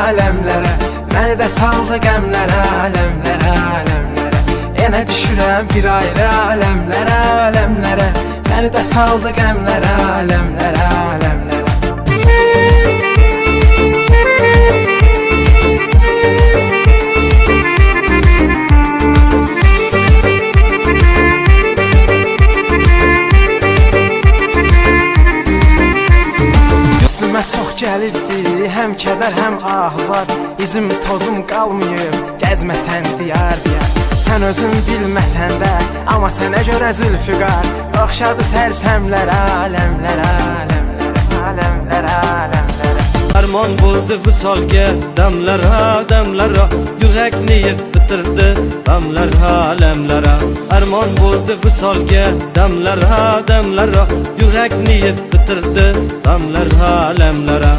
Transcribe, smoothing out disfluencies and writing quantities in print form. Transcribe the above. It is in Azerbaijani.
aləmlərə. Məni də saldı qəmlərə, aləmlərə, aləmlərə. Yenə düşürəm bir ayrı aləmlərə, aləmlərə. Məni də saldı qəmlərə, aləmlərə, aləmlərə. Üstümə çox gəlirdi, həm kədər, həm ahzar. İzim, tozum qalmayıb, gəzməsən diyar diyar. Sən özün bilməsən də, amma sənə görə zülfüqar. Oxşadı sərsəmlərə, aləmlərə, aləmlərə, aləmlərə, aləmlərə. Armon buldu visolga, damlara, damlara. Yurakni yeb bitirdi, damlara, alamlara. Armon buldu visolga, damlara, damlara. Yurakni yeb bitirdi, damlara, alamlara.